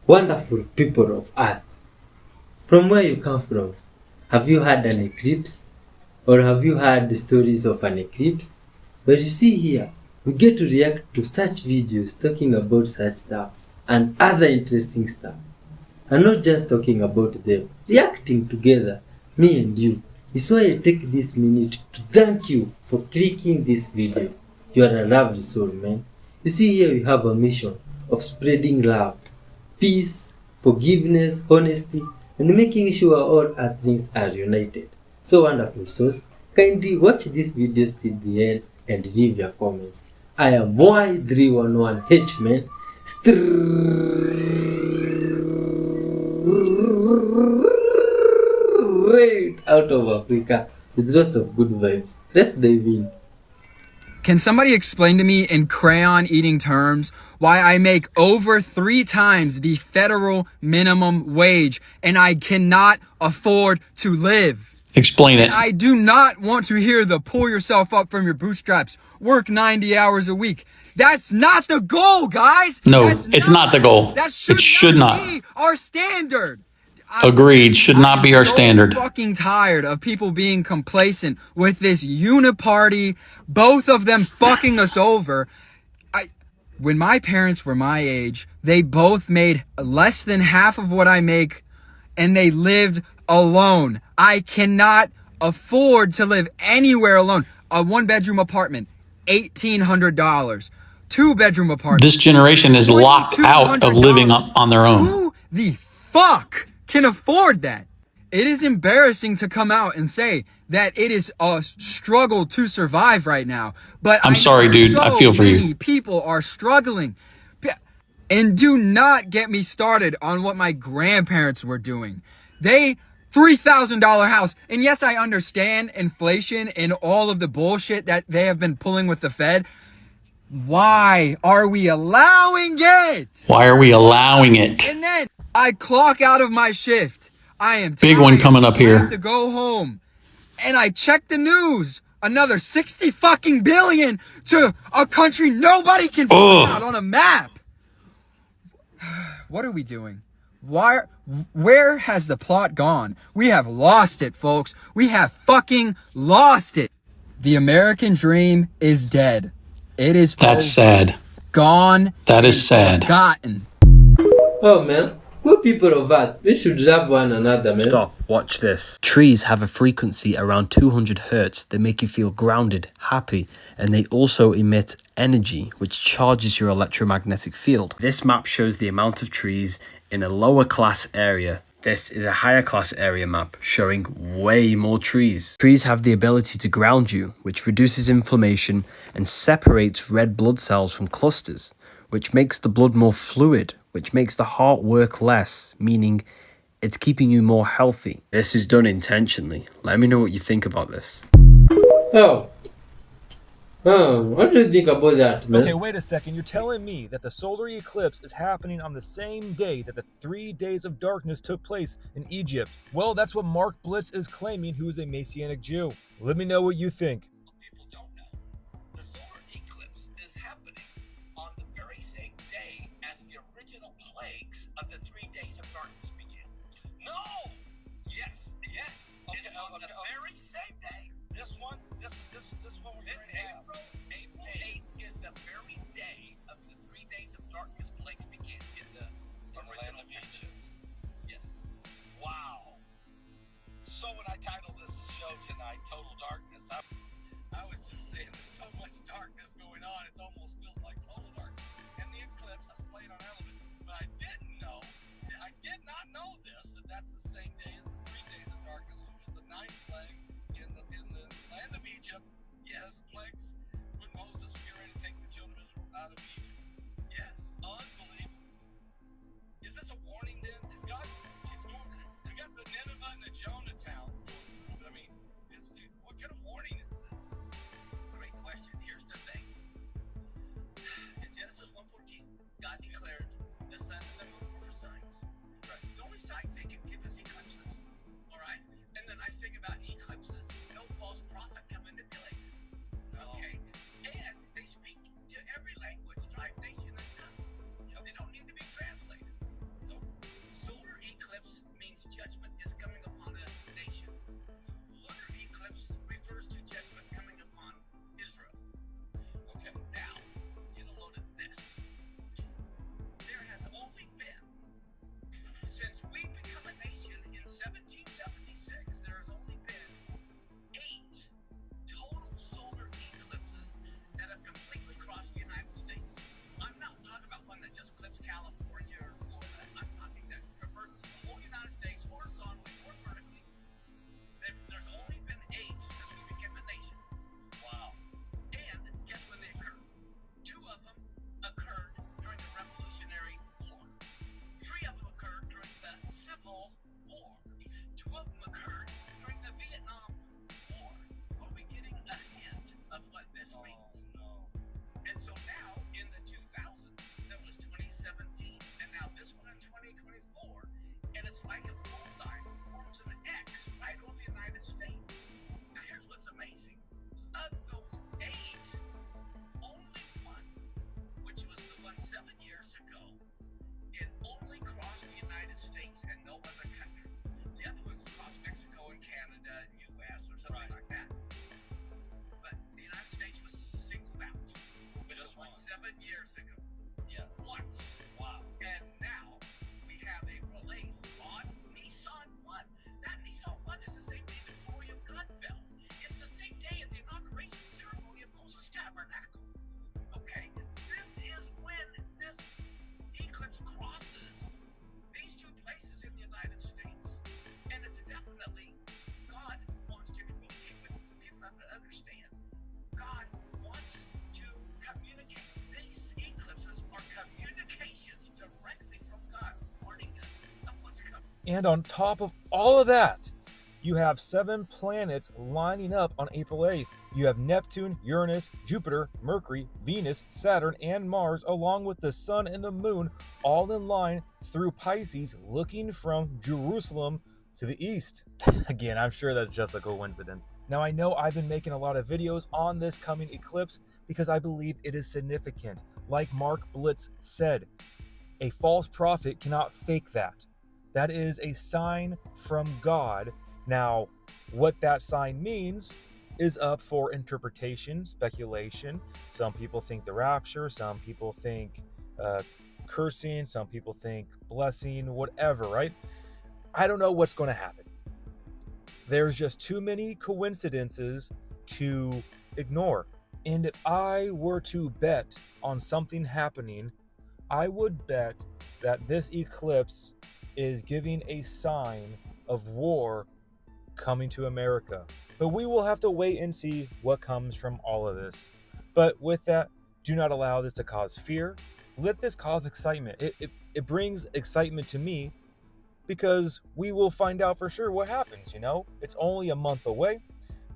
Wonderful people of Earth, from where you come from, have you had an eclipse? Or have you heard the stories of an eclipse? But you see here, we get to react to such videos talking about such stuff and other interesting stuff. And not just talking about them, reacting together, me and you. Is why I take this minute to thank you for clicking this video. You are a lovely soul, man. You see here we have a mission of spreading love, peace, forgiveness, honesty, and making sure all earthlings are united. So wonderful souls, kindly watch this video till the end and leave your comments. I am Y311H man, straight out of Africa with lots of good vibes. Let's dive in. Can somebody explain to me in crayon-eating terms why I make over 3 times the federal minimum wage and I cannot afford to live? Explain it. I do not want to hear the pull yourself up from your bootstraps, work 90 hours a week. That's not the goal, guys. No, it's not the goal. That should not be our standard. Agreed. Should not be our standard. I'm fucking tired of people being complacent with this uniparty, both of them fucking us over. When my parents were my age, they both made less than half of what I make, and they lived alone. I cannot afford to live anywhere alone. A 1-bedroom apartment, $1,800. 2-bedroom apartment. This generation is locked out of living on their own. Who the fuck can afford that? It is embarrassing to come out and say that it is a struggle to survive right now. But I'm sorry, dude. I feel for you. Many people are struggling. And do not get me started on what my grandparents were doing. They $3,000 house. And yes, I understand inflation and all of the bullshit that they have been pulling with the Fed. Why are we allowing it? Why are we allowing it? And then I clock out of my shift. I am tired. Big one coming up here. I have to go home. And I check the news. Another 60 fucking billion to a country nobody can find out on a map. What are we doing? Where has the plot gone? We have lost it, folks. We have fucking lost it. The American dream is dead. It is That's sad. Gone. That is sad. Forgotten. Oh man, good people of Earth, we should love one another, man. Stop, watch this. Trees have a frequency around 200 hertz that make you feel grounded, happy, and they also emit energy which charges your electromagnetic field. This map shows the amount of trees in a lower class area. This is a higher class area map showing way more trees. Trees have the ability to ground you, which reduces inflammation and separates red blood cells from clusters, which makes the blood more fluid, which makes the heart work less, meaning it's keeping you more healthy. This is done intentionally. Let me know what you think about this. What do you think about that, man? Okay, wait a second. You're telling me that the solar eclipse is happening on the same day that the 3 days of darkness took place in Egypt? Well, that's what Mark Blitz is claiming, who is a Messianic Jew. Let me know what you think. People don't know. The solar eclipse is happening on the very same day as the original plagues of the 3 days of darkness began. No! Yes. Okay, on the very same day. This one we're going to have. April 8th is the very day of the 3 days of darkness plagues began in the original Egypt. Yes. Wow. So when I titled this show tonight, Total Darkness, I was just saying there's so much darkness going on, it almost feels like total darkness. And the eclipse, I was playing on Element, but I did not know this, that that's the same day as the 3 days of darkness, which was the 9th plague in the land of Egypt. Yes, plagues. When judgment is coming upon a nation. Lunar eclipse refers to judgment coming upon Israel. Okay, now, get a load of this. There has only been, since we become a nation in 1776, there has only been 8 total solar eclipses that have completely crossed the United States. I'm not talking about one that just clips California or Florida. I'm talking that traverses the whole United States horizontally or vertically. There's only been 8 since we became a nation. Wow. And guess when they occurred? 2 of them occurred during the Revolutionary War. 3 of them occurred during the Civil War. 2 of them occurred during the Vietnam War. Are we getting a hint of what this means? No. And so now, in the 2000s, that was 2017, and now this one in 2024, and it's like a bullseye forms an X right over the United States. Now here's what's amazing. Of those 8, only one, which was the one 7 years ago, it only crossed the United States and no other country. The other ones crossed Mexico and Canada and US or something like that. But the United States was singled out. Just one 7 years ago. Yes. Once. Wow. And now we have a relay on Nissan 1. That Nissan 1 is the same day the glory of God fell. It's the same day of the inauguration ceremony of Moses' Tabernacle. Okay? This is when this eclipse crosses these 2 places in the United States. And it's definitely God wants to communicate with us. People have to understand. God wants to communicate. These eclipses are communications directly from God, warning us of what's coming. And on top of all of that, you have 7 planets lining up on April 8th. You have Neptune, Uranus, Jupiter, Mercury, Venus, Saturn, and Mars, along with the Sun and the Moon, all in line through Pisces, looking from Jerusalem to the east. Again, I'm sure that's just a coincidence. Now, I know I've been making a lot of videos on this coming eclipse because I believe it is significant. Like Mark Blitz said, a false prophet cannot fake that. That is a sign from God. Now, what that sign means is up for interpretation, speculation. Some people think the rapture, some people think cursing, some people think blessing, whatever, right? I don't know what's going to happen. There's just too many coincidences to ignore. And if I were to bet on something happening, I would bet that this eclipse is giving a sign of war coming to America. But we will have to wait and see what comes from all of this. But with that, do not allow this to cause fear. Let this cause excitement. It brings excitement to me because we will find out for sure what happens, you know? It's only a month away.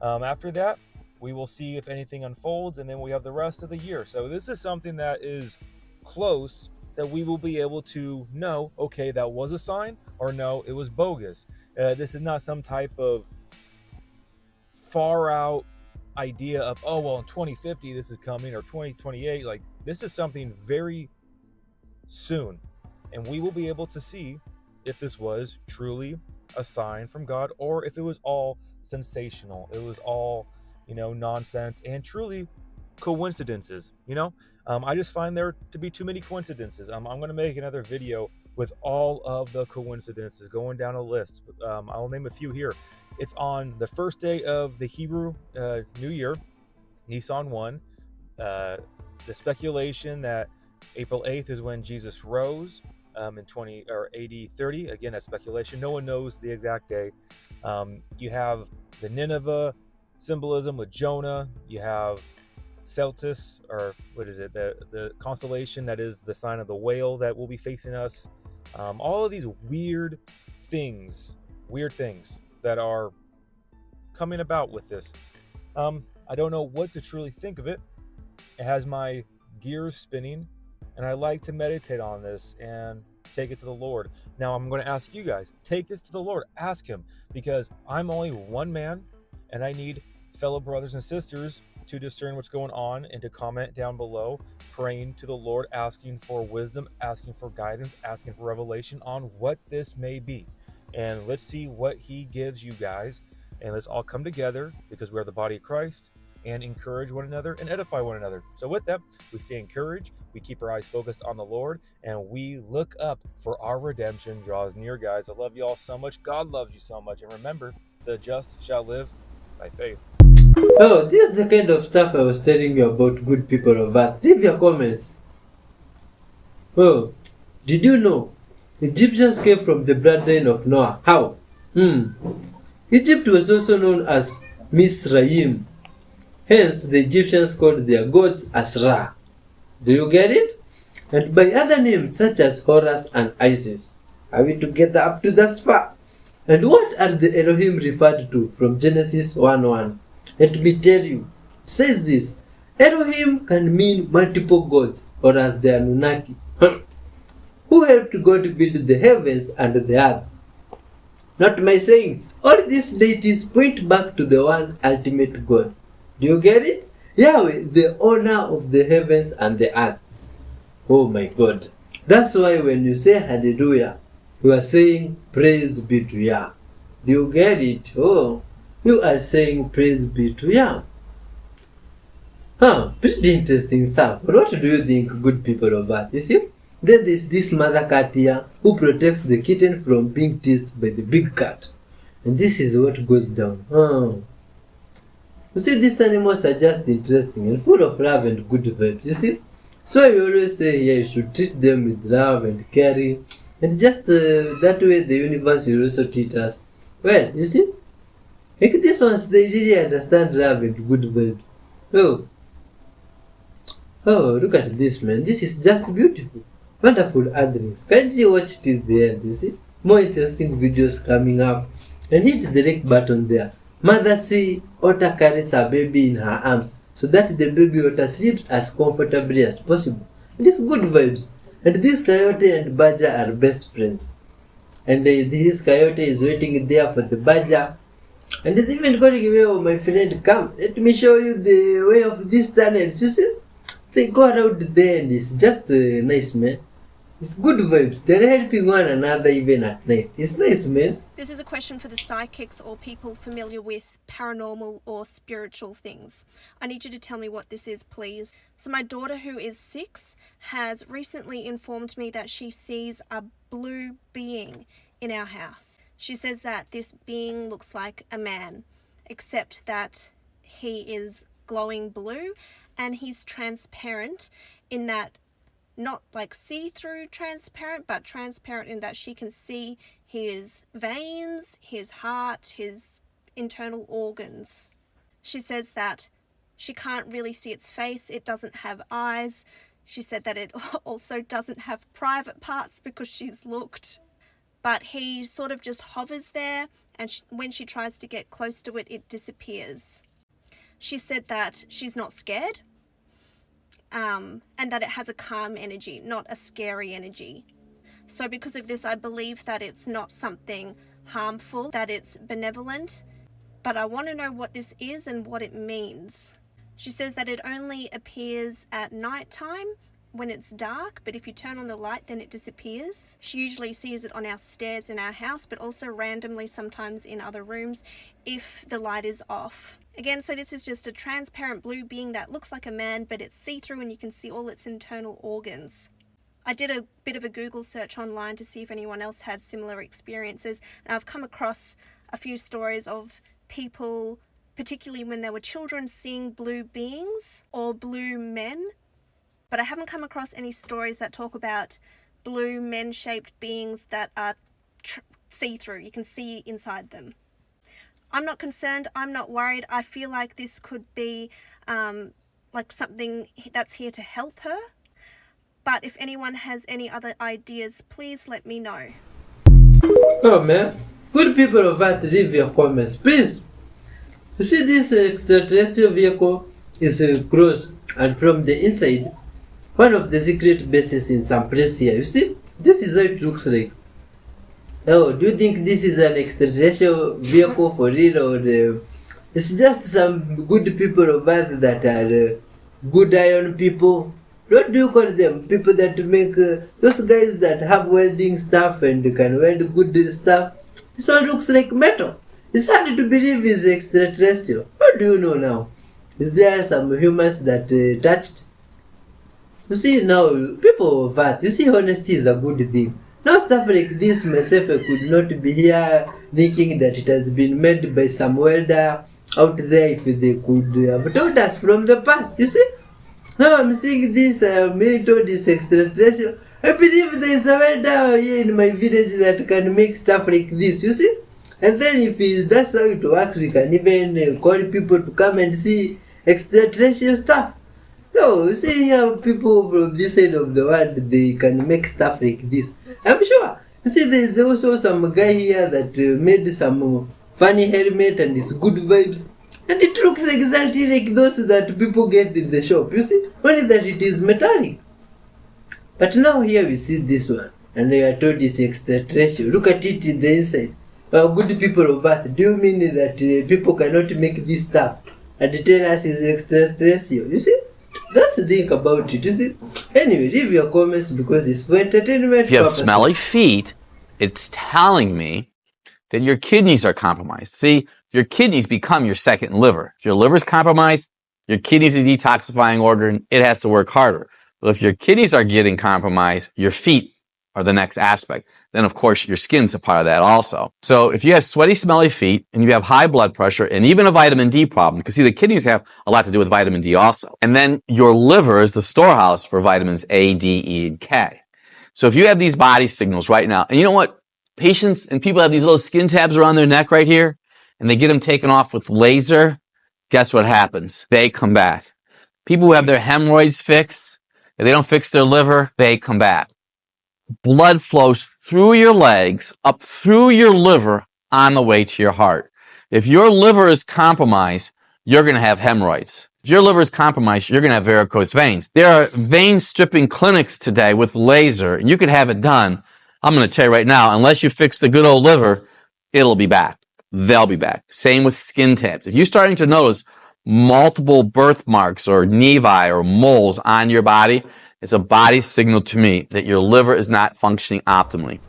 After that, we will see if anything unfolds, and then we have the rest of the year. So this is something that is close that we will be able to know, okay, that was a sign, or no, it was bogus. This is not some type of far out idea of, oh, well, in 2050 this is coming, or 2028. Like, this is something very soon, and we will be able to see if this was truly a sign from God, or if it was all sensational, it was all, nonsense, and truly coincidences. I just find there to be too many coincidences. I'm going to make another video with all of the coincidences, going down a list. I'll name a few here. It's on the first day of the Hebrew New Year, Nisan 1. The speculation that April 8th is when Jesus rose in AD 30. Again, that's speculation. No one knows the exact day. You have the Nineveh symbolism with Jonah. You have Celtus, or what is it? The constellation that is the sign of the whale that will be facing us. All of these weird things that are coming about with this. I don't know what to truly think of it. It has my gears spinning, and I like to meditate on this and take it to the Lord. Now I'm going to ask you guys, take this to the Lord, ask him, because I'm only one man, and I need fellow brothers and sisters to discern what's going on and to comment down below, praying to the Lord, asking for wisdom, asking for guidance, asking for revelation on what this may be. and let's see what he gives you guys. And let's all come together because we are the body of Christ and encourage one another and edify one another. So with that, we stay encouraged, we keep our eyes focused on the Lord, and we look up for our redemption draws near, guys. I love you all so much. God loves you so much. And remember, the just shall live by faith. Oh, this is the kind of stuff I was telling you about, good people of Earth. Leave your comments. Oh, did you know Egyptians came from the bloodline of Noah? How? Egypt was also known as Misraim. Hence, the Egyptians called their gods as Ra. Do you get it? And by other names such as Horus and Isis. Are we together up to that far? And what are the Elohim referred to from Genesis 1:1? Let me tell you. It says this: Elohim can mean multiple gods, or as the Anunnaki, who helped God build the heavens and the earth. Not my sayings. All these deities point back to the one ultimate God. Do you get it? Yahweh, the owner of the heavens and the earth. Oh my God. That's why when you say hallelujah, you are saying praise be to Yah. Do you get it? Oh, you are saying praise be to Yah. Pretty interesting stuff. But what do you think, good people of Earth? You see, then there's this mother cat here who protects the kitten from being teased by the big cat. And this is what goes down. You see, these animals are just interesting and full of love and good vibes, you see. So I always say here, you should treat them with love and caring. And just that way the universe will also treat us. Well, you see, like these ones, they really understand love and good vibes. Oh, look at this, man. This is just beautiful. Wonderful earthlings. Can't you watch till the end, you see? More interesting videos coming up. And hit the like button there. Mother sea otter carries her baby in her arms so that the baby otter sleeps as comfortably as possible. And it's good vibes. And this coyote and badger are best friends. And this coyote is waiting there for the badger. And it's even calling me, oh my friend, come, let me show you the way of these tunnels. You see? They go around there and it's just nice, man. It's good vibes. They're helping one another even at night. It's nice, man. This is a question for the psychics or people familiar with paranormal or spiritual things. I need you to tell me what this is, please. So my daughter, who is 6, has recently informed me that she sees a blue being in our house. She says that this being looks like a man, except that he is glowing blue and he's transparent, in that not like see-through transparent, but transparent in that she can see his veins, his heart, his internal organs. She says that she can't really see its face, it doesn't have eyes. She said that it also doesn't have private parts because she's looked. But he sort of just hovers there, and when she tries to get close to it, it disappears. She said that she's not scared, and that it has a calm energy, not a scary energy. So because of this, I believe that it's not something harmful, that it's benevolent, but I want to know what this is and what it means. She says that it only appears at night time when it's dark, but if you turn on the light, then it disappears. She usually sees it on our stairs in our house, but also randomly sometimes in other rooms if the light is off. Again, so this is just a transparent blue being that looks like a man, but it's see-through and you can see all its internal organs. I did a bit of a Google search online to see if anyone else had similar experiences, and I've come across a few stories of people, particularly when they were children, seeing blue beings or blue men, but I haven't come across any stories that talk about blue men-shaped beings that are see-through. You can see inside them. I'm not concerned, I'm not worried. I feel like this could be like something that's here to help her. But if anyone has any other ideas, please let me know. Oh man, good people of Earth, leave your comments, please. You see, this extraterrestrial vehicle is closed, and from the inside, one of the secret bases in some place here. You see, this is how it looks like. Oh, do you think this is an extraterrestrial vehicle for real, or it's just some good people of Earth that are good iron people? What do you call them? People that make those guys that have welding stuff and can weld good stuff. This one looks like metal. It's hard to believe it's extraterrestrial. What do you know now? Is there some humans that touched? You see now, people of Earth, you see honesty is a good thing. Now stuff like this, myself, I could not be here thinking that it has been made by some welder out there if they could have told us from the past, you see? Now I'm seeing this, being told this extraterrestrial. I believe there is a welder here in my village that can make stuff like this, you see? And then if that's how it works, we can even call people to come and see extraterrestrial stuff. So, you see here, people from this side of the world, they can make stuff like this. I'm sure. You see, there's also some guy here that made some funny helmet and it's good vibes. And it looks exactly like those that people get in the shop, you see? Only that it is metallic. But now here we see this one. And they are told it's extraterrestrial. Look at it in the inside. Good people of Earth, do you mean that people cannot make this stuff and tell us it's extraterrestrial? You see? That's the thing about it, you see? Anyway, leave your comments because it's for entertainment If you have purposes. smelly feet, it's telling me that your kidneys are compromised. See, your kidneys become your second liver. If your liver's compromised, your kidneys are a detoxifying organ. It has to work harder. But if your kidneys are getting compromised, your feet are the next aspect. Then, of course, your skin's a part of that also. So if you have sweaty, smelly feet and you have high blood pressure and even a vitamin D problem, because see, the kidneys have a lot to do with vitamin D also. And then your liver is the storehouse for vitamins A, D, E, and K. So if you have these body signals right now, and you know what? Patients and people have these little skin tabs around their neck right here, and they get them taken off with laser. Guess what happens? They come back. People who have their hemorrhoids fixed, if they don't fix their liver, they come back. Blood flows through your legs, up through your liver, on the way to your heart. If your liver is compromised, you're going to have hemorrhoids. If your liver is compromised, you're going to have varicose veins. There are vein stripping clinics today with laser, and you can have it done. I'm going to tell you right now, unless you fix the good old liver, it'll be back. They'll be back. Same with skin tabs. If you're starting to notice multiple birthmarks or nevi or moles on your body, it's a body signal to me that your liver is not functioning optimally.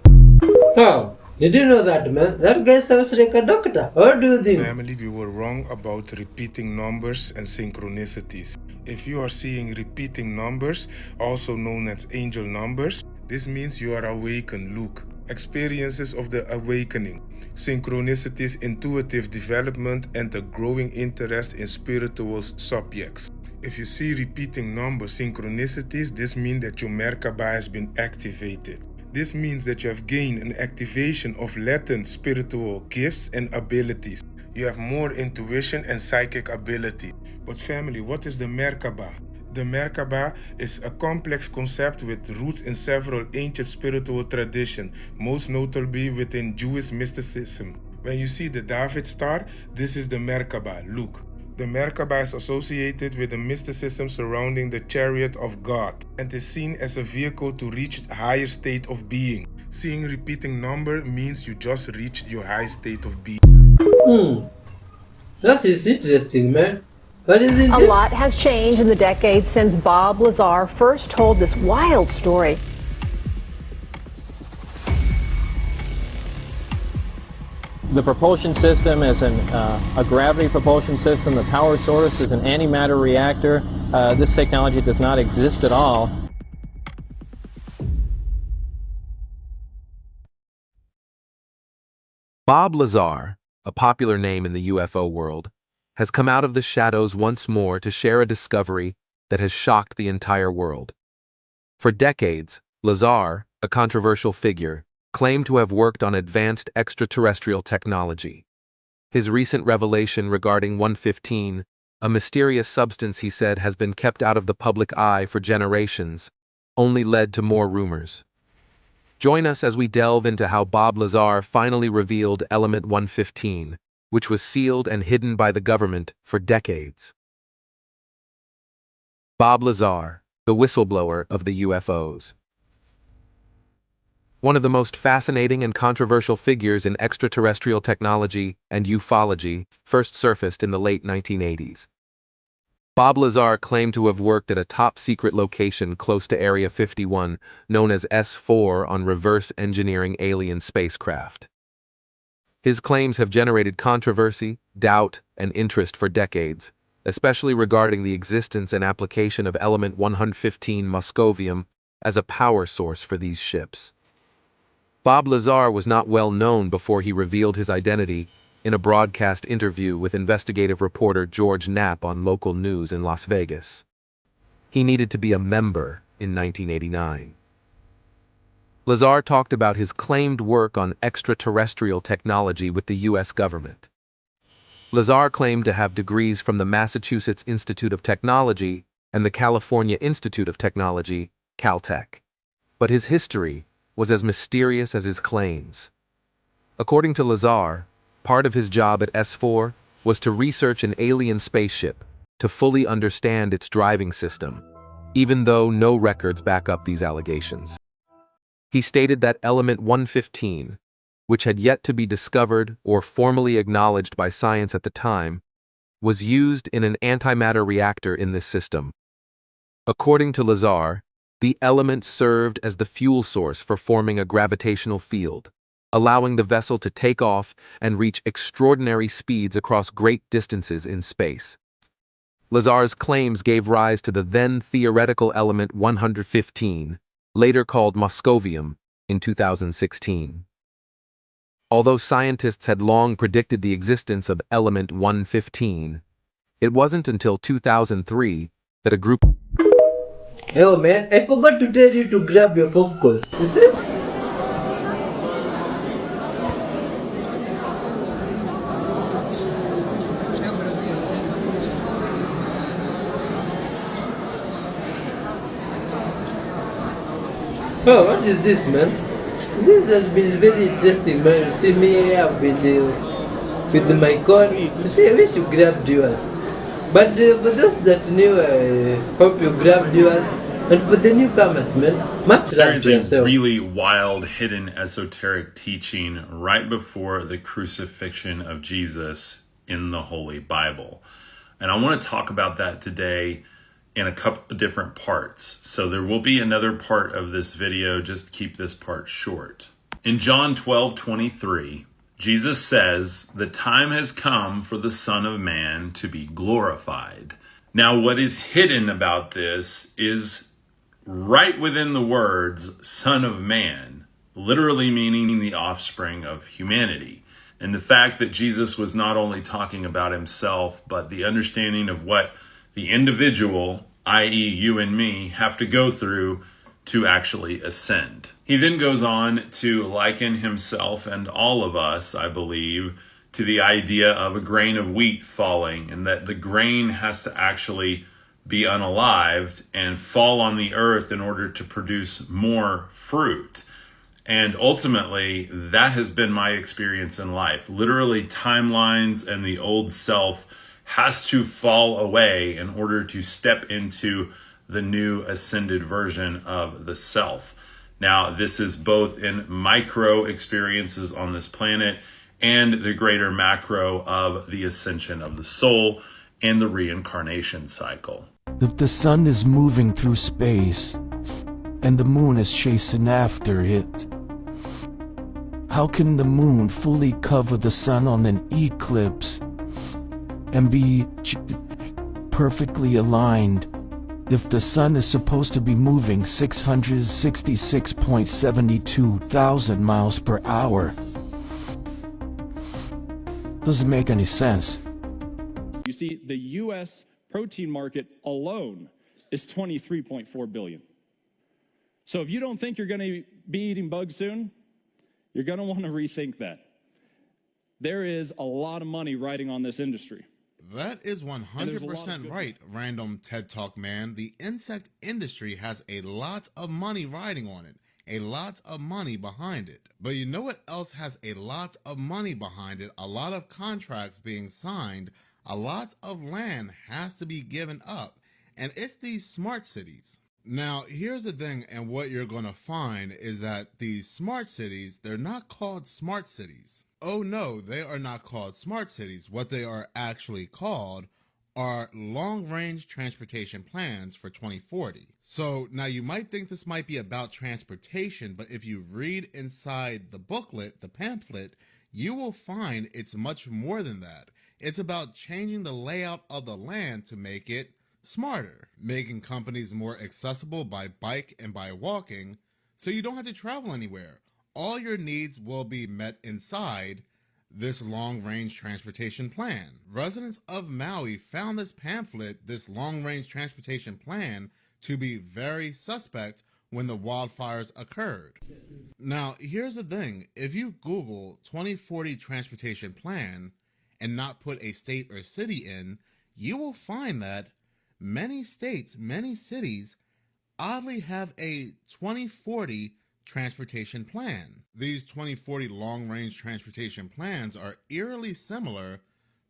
Oh, did you know that, man? That guy sounds like a doctor. What do you think? Family, we were wrong about repeating numbers and synchronicities. If you are seeing repeating numbers, also known as angel numbers, this means you are awakened. Look, experiences of the awakening, synchronicities, intuitive development, and a growing interest in spiritual subjects. If you see repeating numbers, synchronicities, this means that your Merkaba has been activated. This means that you have gained an activation of latent spiritual gifts and abilities. You have more intuition and psychic ability. But family, what is the Merkaba? The Merkaba is a complex concept with roots in several ancient spiritual traditions, most notably within Jewish mysticism. When you see the David star, this is the Merkaba. Look. The Merkaba is associated with the mysticism surrounding the chariot of God and is seen as a vehicle to reach a higher state of being. Seeing repeating number means you just reached your high state of being. That is interesting, man. But isn't A it? lot has changed in the decades since Bob Lazar first told this wild story. The propulsion system is a gravity propulsion system. The power source is an antimatter reactor. This technology does not exist at all. Bob Lazar, a popular name in the UFO world, has come out of the shadows once more to share a discovery that has shocked the entire world. For decades, Lazar, a controversial figure, claimed to have worked on advanced extraterrestrial technology. His recent revelation regarding 115, a mysterious substance he said has been kept out of the public eye for generations, only led to more rumors. Join us as we delve into how Bob Lazar finally revealed Element 115, which was sealed and hidden by the government for decades. Bob Lazar, the whistleblower of the UFOs. One of the most fascinating and controversial figures in extraterrestrial technology and ufology, first surfaced in the late 1980s. Bob Lazar claimed to have worked at a top-secret location close to Area 51, known as S4, on reverse engineering alien spacecraft. His claims have generated controversy, doubt, and interest for decades, especially regarding the existence and application of element 115 moscovium as a power source for these ships. Bob Lazar was not well known before he revealed his identity in a broadcast interview with investigative reporter George Knapp on local news in Las Vegas. He needed to be a member in 1989. Lazar talked about his claimed work on extraterrestrial technology with the U.S. government. Lazar claimed to have degrees from the Massachusetts Institute of Technology and the California Institute of Technology, Caltech. But his history was as mysterious as his claims. According to Lazar, part of his job at S4 was to research an alien spaceship to fully understand its driving system, even though no records back up these allegations. He stated that element 115, which had yet to be discovered or formally acknowledged by science at the time, was used in an antimatter reactor in this system. According to Lazar, the element served as the fuel source for forming a gravitational field, allowing the vessel to take off and reach extraordinary speeds across great distances in space. Lazar's claims gave rise to the then theoretical element 115, later called moscovium, in 2016. Although scientists had long predicted the existence of element 115, it wasn't until 2003 that a group... Yo man, I forgot to tell you to grab your popcorns. You see? Oh, what is this, man? This has been very interesting, man. See me here with my call. You see, I wish you grabbed yours. But for those that knew, I hope you grabbed yours. And for the newcomers, man, much love to yourself. Really wild, hidden, esoteric teaching right before the crucifixion of Jesus in the Holy Bible. And I want to talk about that today in a couple of different parts. So there will be another part of this video, just keep this part short. In John 12:23, Jesus says, "The time has come for the Son of Man to be glorified." Now, what is hidden about this is right within the words Son of Man, literally meaning the offspring of humanity. And the fact that Jesus was not only talking about himself, but the understanding of what the individual, i.e. you and me, have to go through to actually ascend. He then goes on to liken himself and all of us, I believe, to the idea of a grain of wheat falling, and that the grain has to actually be unalived and fall on the earth in order to produce more fruit. And ultimately, that has been my experience in life. Literally, timelines and the old self has to fall away in order to step into the new ascended version of the self. Now, this is both in micro experiences on this planet and the greater macro of the ascension of the soul and the reincarnation cycle. If the sun is moving through space and the moon is chasing after it, how can the moon fully cover the sun on an eclipse and be perfectly aligned if the sun is supposed to be moving 666.72 thousand miles per hour? Doesn't make any sense. You see, the U.S. protein market alone is $23.4 billion. So if you don't think you're going to be eating bugs soon, you're going to want to rethink that. There is a lot of money riding on this industry. That is 100% right, random TED Talk man. The insect industry has a lot of money riding on it, a lot of money behind it. But you know what else has a lot of money behind it? A lot of contracts being signed, a lot of land has to be given up, and it's these smart cities. Now, here's the thing, and what you're going to find is that these smart cities, they're not called smart cities. Oh no, they are not called smart cities. What they are actually called are long-range transportation plans for 2040. So now you might think this might be about transportation, but if you read inside the booklet, the pamphlet, you will find it's much more than that. It's about changing the layout of the land to make it smarter, making companies more accessible by bike and by walking, so you don't have to travel anywhere. All your needs will be met inside this long-range transportation plan. Residents of Maui found this pamphlet, this long-range transportation plan, to be very suspect when the wildfires occurred. Now, here's the thing. If you Google 2040 transportation plan and not put a state or city in, you will find that many states, many cities, oddly have a 2040 transportation plan. These 2040 long-range transportation plans are eerily similar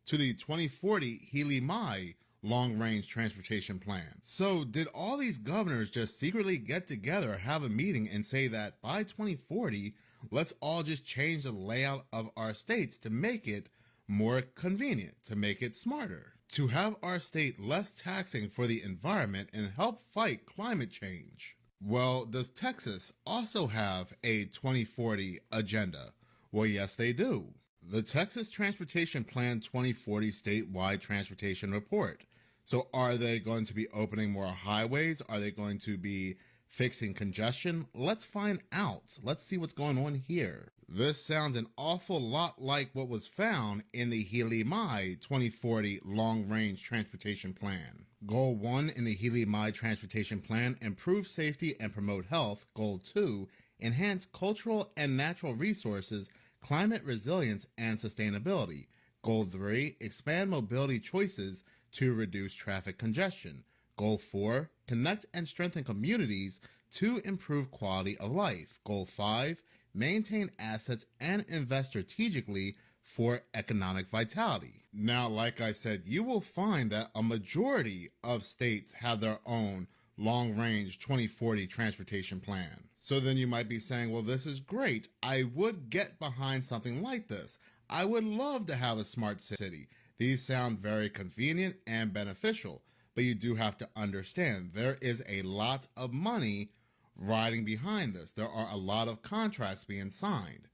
to the 2040 Hilimai long-range transportation plan. So did all these governors just secretly get together, have a meeting, and say that by 2040, let's all just change the layout of our states to make it more convenient, to make it smarter, to have our state less taxing for the environment and help fight climate change? Well, does Texas also have a 2040 agenda? Well, yes, they do. The Texas Transportation Plan 2040 statewide transportation report. So are they going to be opening more highways? Are they going to be fixing congestion? Let's find out. Let's see what's going on here. This sounds an awful lot like what was found in the Hilimai 2040 long-range transportation plan. Goal 1 in the Hilimai transportation plan, improve safety and promote health. Goal 2, enhance cultural and natural resources, climate resilience, and sustainability. Goal 3, expand mobility choices to reduce traffic congestion. Goal 4, connect and strengthen communities to improve quality of life. Goal 5, maintain assets and invest strategically for economic vitality. Now, like I said, you will find that a majority of states have their own long-range 2040 transportation plan. So then you might be saying, well, this is great. I would get behind something like this. I would love to have a smart city. These sound very convenient and beneficial, but you do have to understand there is a lot of money riding behind this. There are a lot of contracts being signed,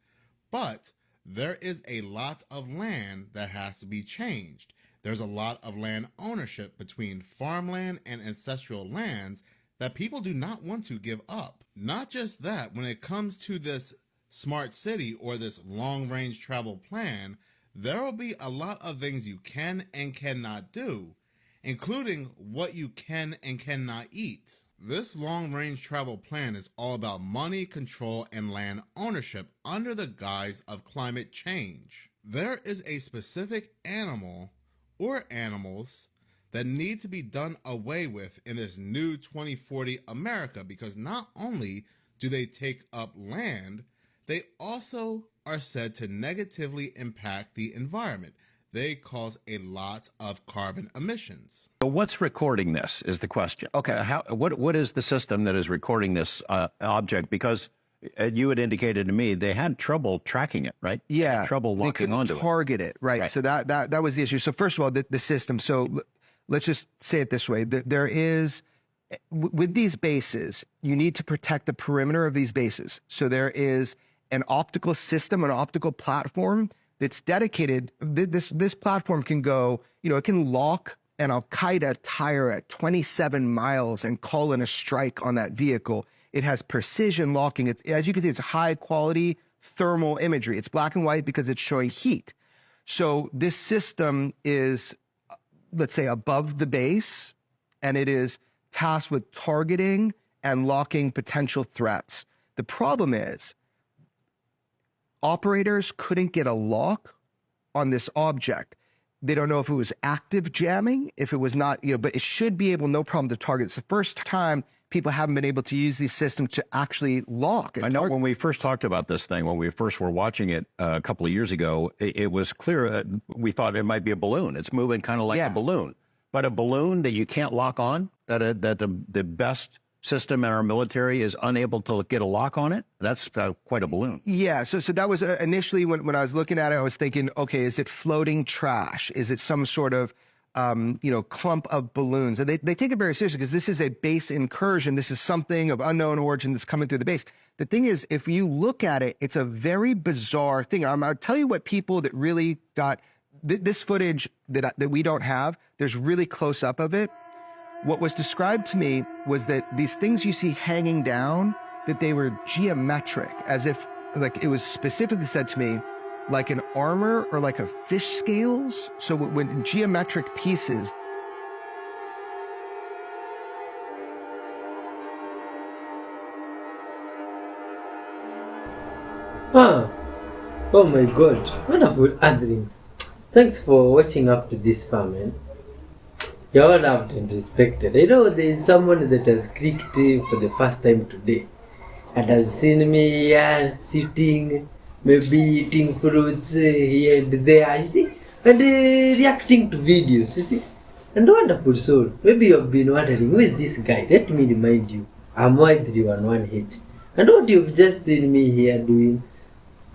but there is a lot of land that has to be changed. There's a lot of land ownership between farmland and ancestral lands that people do not want to give up. Not just that, when it comes to this smart city or this long-range travel plan, there will be a lot of things you can and cannot do, including what you can and cannot eat. This long-range travel plan is all about money, control, and land ownership under the guise of climate change. There is a specific animal or animals that need to be done away with in this new 2040 America, because not only do they take up land, they also are said to negatively impact the environment. They cause a lot of carbon emissions. So what's recording this is the question. Okay, what is the system that is recording this object? Because you had indicated to me they had trouble tracking it, right? Yeah, trouble locking onto it. Target it, right? So that was the issue. So first of all, the system. So let's just say it this way: there is, with these bases, you need to protect the perimeter of these bases. So there is an optical system, an optical platform that's dedicated. This platform can go, it can lock an Al-Qaeda tire at 27 miles and call in a strike on that vehicle. It has precision locking. As you can see, it's high quality thermal imagery. It's black and white because it's showing heat. So this system is, let's say, above the base, and it is tasked with targeting and locking potential threats. The problem is, operators couldn't get a lock on this object. They don't know if it was active jamming, if it was not, but it should be able, no problem, to target. It's the first time people haven't been able to use these systems to actually lock. I know when we first talked about this thing, when we first were watching it a couple of years ago, it was clear we thought it might be a balloon. It's moving kind of like a balloon. But a balloon that you can't lock on, that the best system in our military is unable to get a lock on it, that's quite a balloon. Yeah, so that was initially when I was looking at it, I was thinking, okay, is it floating trash? Is it some sort of clump of balloons? And they take it very seriously because this is a base incursion. This is something of unknown origin that's coming through the base. The thing is, if you look at it, it's a very bizarre thing. I'll tell you what people that really got this footage that we don't have, there's really close up of it. What was described to me was that these things you see hanging down, that they were geometric, as if, like, it was specifically said to me, like an armor or like a fish scales. So when geometric pieces. Oh my god, wonderful answerings. Thanks for watching up to this far, man. You're all loved and respected. I know there is someone that has clicked for the first time today and has seen me here sitting, maybe eating fruits here and there, you see, and reacting to videos, you see. And wonderful soul. Maybe you've been wondering, who is this guy? Let me remind you, I'm Y311H. And what you've just seen me here doing,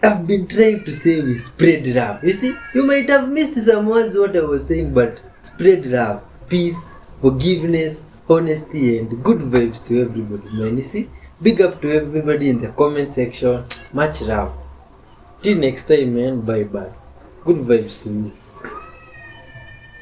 I've been trying to say we spread love. You see, you might have missed some words what I was saying, but spread love, peace, forgiveness, honesty, and good vibes to everybody, man. You see, big up to everybody in the comment section. Much love. Till next time, man. Bye bye. Good vibes to you.